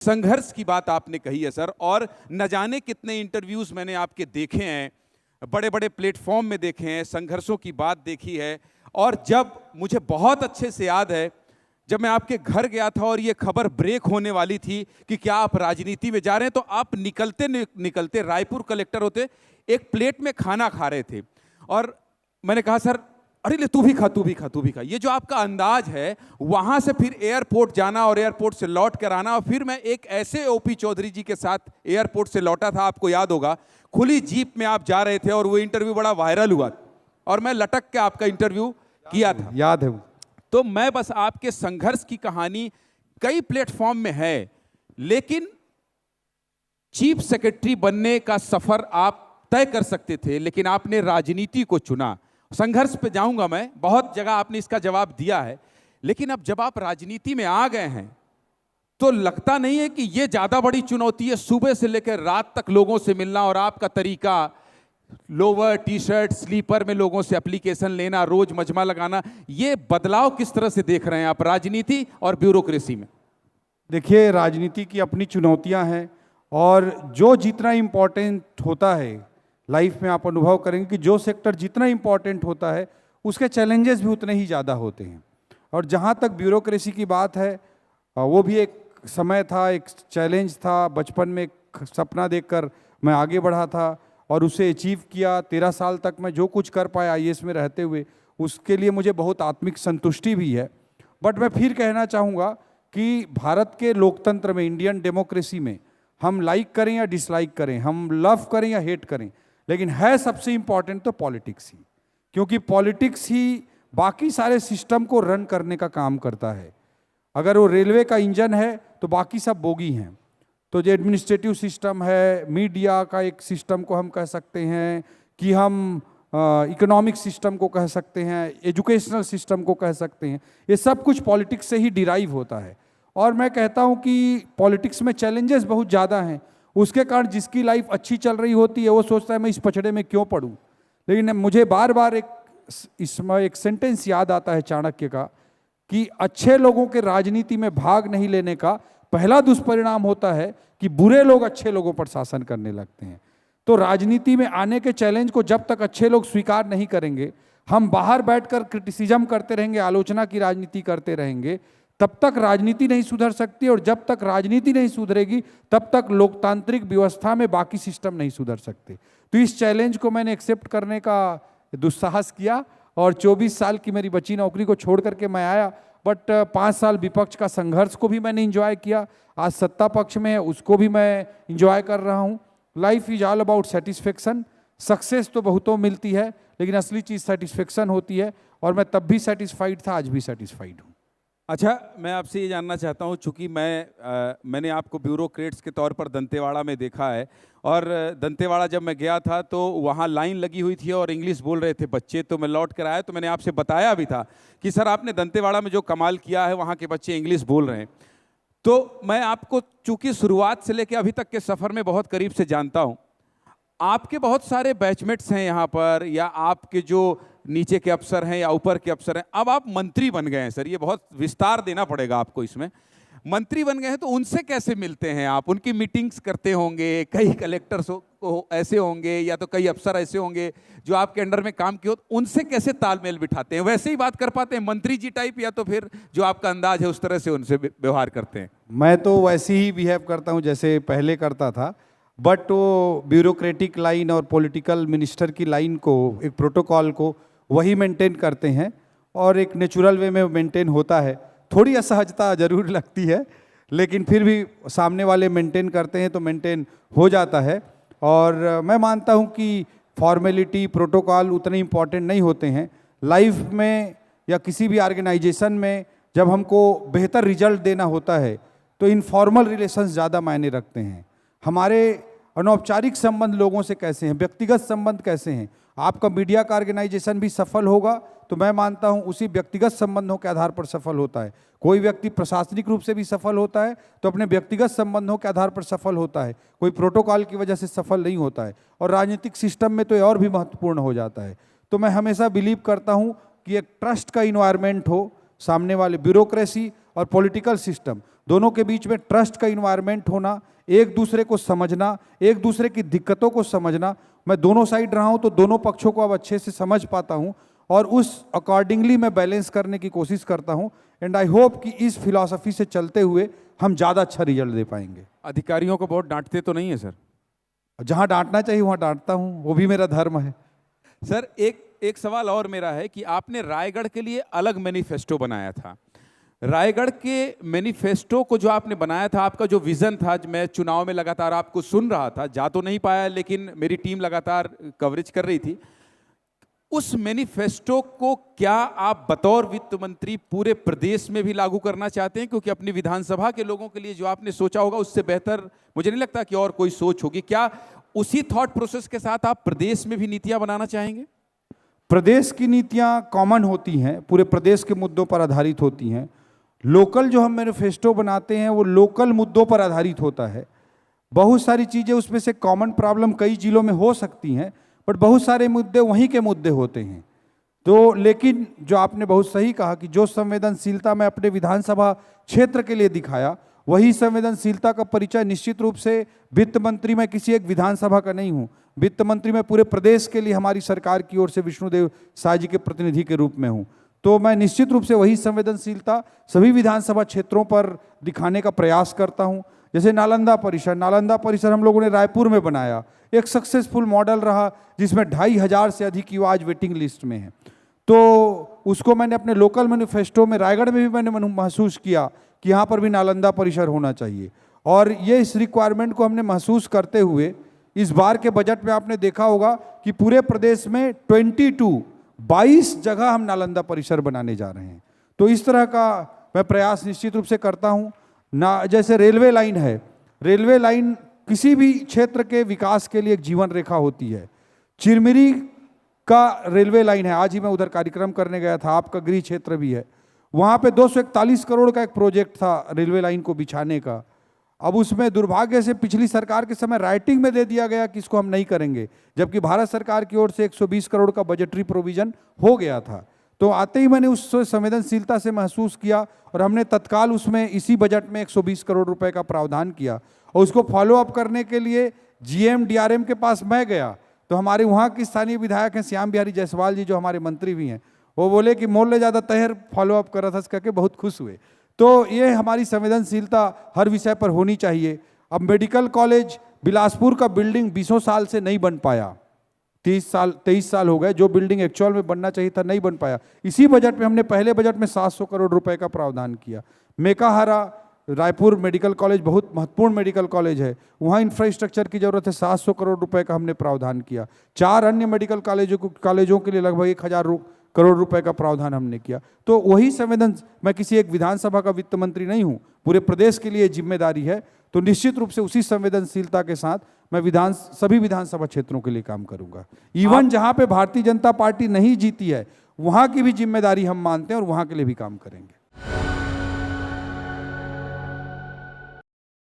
संघर्ष की बात आपने कही है सर, और न जाने कितने इंटरव्यूज मैंने आपके देखे हैं, बड़े बड़े प्लेटफॉर्म में देखे हैं, संघर्षों की बात देखी है। और जब मुझे बहुत अच्छे से याद है, जब मैं आपके घर गया था और ये खबर ब्रेक होने वाली थी कि क्या आप राजनीति में जा रहे हैं, तो आप निकलते निकलते रायपुर कलेक्टर होते एक प्लेट में खाना खा रहे थे। और मैंने कहा सर, अरे ले तू भी खा, तू भी खा, तू भी खा। ये जो आपका अंदाज है, वहां से फिर एयरपोर्ट जाना और एयरपोर्ट से लौट कर आना, और फिर मैं एक ऐसे ओपी चौधरी जी के साथ एयरपोर्ट से लौटा था, आपको याद होगा, खुली जीप में आप जा रहे थे और वो इंटरव्यू बड़ा वायरल हुआ और मैं लटक के आपका इंटरव्यू किया था, याद है वो। तो मैं बस आपके संघर्ष की कहानी कई प्लेटफॉर्म में है, लेकिन चीफ सेक्रेटरी बनने का सफर आप तय कर सकते थे, लेकिन आपने राजनीति को चुना। संघर्ष पे जाऊंगा मैं, बहुत जगह आपने इसका जवाब दिया है, लेकिन अब जब आप राजनीति में आ गए हैं तो लगता नहीं है कि यह ज्यादा बड़ी चुनौती है, सुबह से लेकर रात तक लोगों से मिलना, और आपका तरीका लोअर टी शर्ट स्लीपर में लोगों से एप्लीकेशन लेना, रोज मजमा लगाना, ये बदलाव किस तरह से देख रहे हैं आप राजनीति और ब्यूरोक्रेसी में? देखिए, राजनीति की अपनी चुनौतियां हैं, और जो जितना इम्पोर्टेंट होता है लाइफ में, आप अनुभव करेंगे कि जो सेक्टर जितना इम्पोर्टेंट होता है उसके चैलेंजेस भी उतने ही ज़्यादा होते हैं। और जहाँ तक ब्यूरोक्रेसी की बात है, वो भी एक समय था, एक चैलेंज था। बचपन में एक सपना देखकर मैं आगे बढ़ा था और उसे अचीव किया। 13 साल तक मैं जो कुछ कर पाया आईएएस में रहते हुए, उसके लिए मुझे बहुत आत्मिक संतुष्टि भी है। बट मैं फिर कहना चाहूँगा कि भारत के लोकतंत्र में, इंडियन डेमोक्रेसी में, हम लाइक करें या डिसलाइक करें, हम लव करें या हेट करें, लेकिन है सबसे इंपॉर्टेंट तो पॉलिटिक्स ही। क्योंकि पॉलिटिक्स ही बाकी सारे सिस्टम को रन करने का काम करता है। अगर वो रेलवे का इंजन है तो बाकी सब बोगी हैं। तो जो एडमिनिस्ट्रेटिव सिस्टम है, मीडिया का एक सिस्टम को हम कह सकते हैं, कि हम इकोनॉमिक सिस्टम को कह सकते हैं, एजुकेशनल सिस्टम को कह सकते हैं, ये सब कुछ पॉलिटिक्स से ही डिराइव होता है। और मैं कहता हूँ कि पॉलिटिक्स में चैलेंजेस बहुत ज़्यादा हैं। उसके कारण जिसकी लाइफ अच्छी चल रही होती है वो सोचता है मैं इस पचड़े में क्यों पड़ूं। लेकिन मुझे बार बार इसमें एक सेंटेंस याद आता है चाणक्य का, कि अच्छे लोगों के राजनीति में भाग नहीं लेने का पहला दुष्परिणाम होता है कि बुरे लोग अच्छे लोगों पर शासन करने लगते हैं। तो राजनीति में आने के चैलेंज को जब तक अच्छे लोग स्वीकार नहीं करेंगे, हम बाहर बैठकर क्रिटिसिज्म करते रहेंगे, आलोचना की राजनीति करते रहेंगे, तब तक राजनीति नहीं सुधर सकती। और जब तक राजनीति नहीं सुधरेगी तब तक लोकतांत्रिक व्यवस्था में बाकी सिस्टम नहीं सुधर सकते। तो इस चैलेंज को मैंने एक्सेप्ट करने का दुस्साहस किया, और 24 साल की मेरी बची नौकरी को छोड़ करके मैं आया। बट 5 साल विपक्ष का संघर्ष को भी मैंने इंजॉय किया। आज सत्ता पक्ष में है, उसको भी मैं इंजॉय कर रहा हूँ। Life is all about satisfaction. Success तो बहुतों मिलती है, लेकिन असली चीज़ सेटिस्फेक्शन होती है, और मैं तब भी सेटिस्फाइड था, आज भी सेटिस्फाइड हूँ। अच्छा, मैं आपसे ये जानना चाहता हूँ, चूंकि मैंने आपको ब्यूरोक्रेट्स के तौर पर दंतेवाड़ा में देखा है, और दंतेवाड़ा जब मैं गया था तो वहाँ लाइन लगी हुई थी और इंग्लिश बोल रहे थे बच्चे, तो मैं लौट कर आया तो मैंने आपसे बताया भी था कि सर आपने दंतेवाड़ा में जो कमाल किया है, वहाँ के बच्चे इंग्लिश बोल रहे हैं। तो मैं आपको चूंकि शुरुआत से लेकर अभी तक के सफ़र में बहुत करीब से जानता हूँ, आपके बहुत सारे बैचमेट्स हैं यहाँ पर, या आपके जो नीचे के अफसर हैं या ऊपर के अफसर हैं, अब आप मंत्री बन गए हैं सर, ये बहुत विस्तार देना पड़ेगा आपको इसमें। मंत्री बन गए हैं तो उनसे कैसे मिलते हैं आप? उनकी मीटिंग्स करते होंगे, कई कलेक्टर्स ऐसे होंगे या तो कई अफसर ऐसे होंगे जो आपके अंडर में काम किए हो, उनसे कैसे तालमेल बिठाते हैं? वैसे ही बात कर पाते हैं मंत्री जी टाइप, या तो फिर जो आपका अंदाज है उस तरह से उनसे व्यवहार करते हैं? मैं तो वैसे ही बिहेव करता हूँ जैसे पहले करता था, बट वो ब्यूरोक्रेटिक लाइन और पॉलिटिकल मिनिस्टर की लाइन को, एक प्रोटोकॉल को वही मेंटेन करते हैं, और एक नेचुरल वे में मेंटेन होता है। थोड़ी असहजता जरूर लगती है, लेकिन फिर भी सामने वाले मेंटेन करते हैं तो मेंटेन हो जाता है। और मैं मानता हूं कि फॉर्मेलिटी, प्रोटोकॉल उतने इम्पॉर्टेंट नहीं होते हैं लाइफ में, या किसी भी ऑर्गेनाइजेशन में। जब हमको बेहतर रिजल्ट देना होता है तो इनफॉर्मल रिलेशंस ज़्यादा मायने रखते हैं। हमारे अनौपचारिक संबंध लोगों से कैसे हैं, व्यक्तिगत संबंध कैसे हैं। आपका मीडिया का ऑर्गेनाइजेशन भी सफल होगा तो मैं मानता हूं उसी व्यक्तिगत संबंधों के आधार पर सफल होता है। कोई व्यक्ति प्रशासनिक रूप से भी सफल होता है तो अपने व्यक्तिगत संबंधों के आधार पर सफल होता है, कोई प्रोटोकॉल की वजह से सफल नहीं होता है। और राजनीतिक सिस्टम में तो ये और भी महत्वपूर्ण हो जाता है। तो मैं हमेशा बिलीव करता हूं कि एक ट्रस्ट का इन्वायरमेंट हो, सामने वाले ब्यूरोक्रेसी और पॉलिटिकल सिस्टम दोनों के बीच में ट्रस्ट का इन्वायरमेंट होना, एक दूसरे को समझना, एक दूसरे की दिक्कतों को समझना। मैं दोनों साइड रहा हूं तो दोनों पक्षों को अब अच्छे से समझ पाता हूं और उस अकॉर्डिंगली मैं बैलेंस करने की कोशिश करता हूं। एंड आई होप कि इस फिलॉसफी से चलते हुए हम ज़्यादा अच्छा रिजल्ट दे पाएंगे। अधिकारियों को बहुत डांटते तो नहीं है सर? जहां डांटना चाहिए वहां डांटता हूं, वो भी मेरा धर्म है। सर एक सवाल और मेरा है कि आपने रायगढ़ के लिए अलग मैनिफेस्टो बनाया था। रायगढ़ के मैनिफेस्टो को जो आपने बनाया था, आपका जो विजन था, मैं चुनाव में लगातार आपको सुन रहा था, जा तो नहीं पाया लेकिन मेरी टीम लगातार कवरेज कर रही थी। उस मैनिफेस्टो को क्या आप बतौर वित्त मंत्री पूरे प्रदेश में भी लागू करना चाहते हैं? क्योंकि अपनी विधानसभा के लोगों के लिए जो आपने सोचा होगा उससे बेहतर मुझे नहीं लगता कि और कोई सोच होगी। क्या उसी थॉट प्रोसेस के साथ आप प्रदेश में भी नीतियां बनाना चाहेंगे? प्रदेश की नीतियां कॉमन होती हैं, पूरे प्रदेश के मुद्दों पर आधारित होती हैं। लोकल जो हम मैनिफेस्टो बनाते हैं वो लोकल मुद्दों पर आधारित होता है। बहुत सारी चीज़ें उसमें से कॉमन प्रॉब्लम कई जिलों में हो सकती हैं, बट बहुत सारे मुद्दे वहीं के मुद्दे होते हैं। तो लेकिन जो आपने बहुत सही कहा कि जो संवेदनशीलता मैं अपने विधानसभा क्षेत्र के लिए दिखाया, वही संवेदनशीलता का परिचय निश्चित रूप से वित्त मंत्री मैं किसी एक विधानसभा का नहीं हूँ, वित्त मंत्री मैं पूरे प्रदेश के लिए हमारी सरकार की ओर से विष्णुदेव साय जी के प्रतिनिधि के रूप में हूँ। तो मैं निश्चित रूप से वही संवेदनशीलता सभी विधानसभा क्षेत्रों पर दिखाने का प्रयास करता हूँ। जैसे नालंदा परिसर हम लोगों ने रायपुर में बनाया, एक सक्सेसफुल मॉडल रहा जिसमें 2500 से अधिक युवा आज वेटिंग लिस्ट में हैं। तो उसको मैंने अपने लोकल मैनिफेस्टो में रायगढ़ में भी मैंने महसूस किया कि यहाँ पर भी नालंदा परिसर होना चाहिए। और ये इस रिक्वायरमेंट को हमने महसूस करते हुए इस बार के बजट में आपने देखा होगा कि पूरे प्रदेश में 22 जगह हम नालंदा परिसर बनाने जा रहे हैं। तो इस तरह का मैं प्रयास निश्चित रूप से करता हूँ ना। जैसे रेलवे लाइन है, रेलवे लाइन किसी भी क्षेत्र के विकास के लिए एक जीवन रेखा होती है। चिरमिरी का रेलवे लाइन है, आज ही मैं उधर कार्यक्रम करने गया था, आपका गृह क्षेत्र भी है, वहाँ पे 241 करोड़ का एक प्रोजेक्ट था रेलवे लाइन को बिछाने का। अब उसमें दुर्भाग्य से पिछली सरकार के समय राइटिंग में दे दिया गया कि इसको हम नहीं करेंगे, जबकि भारत सरकार की ओर से 120 करोड़ का बजटरी प्रोविजन हो गया था। तो आते ही मैंने उस संवेदनशीलता से महसूस किया और हमने तत्काल उसमें इसी बजट में 120 करोड़ रुपए का प्रावधान किया। और उसको फॉलो अप करने के लिए जीएम डीआरएम के पास मैं गया, तो हमारे वहाँ के स्थानीय विधायक हैं श्याम बिहारी जायसवाल जी, जो हमारे मंत्री भी हैं, वो बोले कि मोल ले ज़्यादा तहर फॉलो अप कर रहा था, करके बहुत खुश हुए। तो ये हमारी संवेदनशीलता हर विषय पर होनी चाहिए। अब मेडिकल कॉलेज बिलासपुर का बिल्डिंग 20 साल से नहीं बन पाया, 23 साल हो गए, जो बिल्डिंग एक्चुअल में बनना चाहिए था नहीं बन पाया। इसी बजट में हमने पहले बजट में 700 करोड़ रुपए का प्रावधान किया। मेकाहारा रायपुर मेडिकल कॉलेज बहुत महत्वपूर्ण मेडिकल कॉलेज है, वहाँ इंफ्रास्ट्रक्चर की जरूरत है, 700 करोड़ रुपए का हमने प्रावधान किया। 4 अन्य मेडिकल कॉलेजों के लिए लगभग 1000 करोड़ रुपए का प्रावधान हमने किया। तो वही मैं किसी एक विधानसभा का वित्त मंत्री नहीं हूँ, पूरे प्रदेश के लिए जिम्मेदारी है। तो निश्चित रूप से उसी संवेदनशीलता के साथ मैं सभी विधानसभा क्षेत्रों के लिए काम करूंगा। इवन जहां पे भारतीय जनता पार्टी नहीं जीती है, वहां की भी जिम्मेदारी हम मानते हैं और वहां के लिए भी काम करेंगे।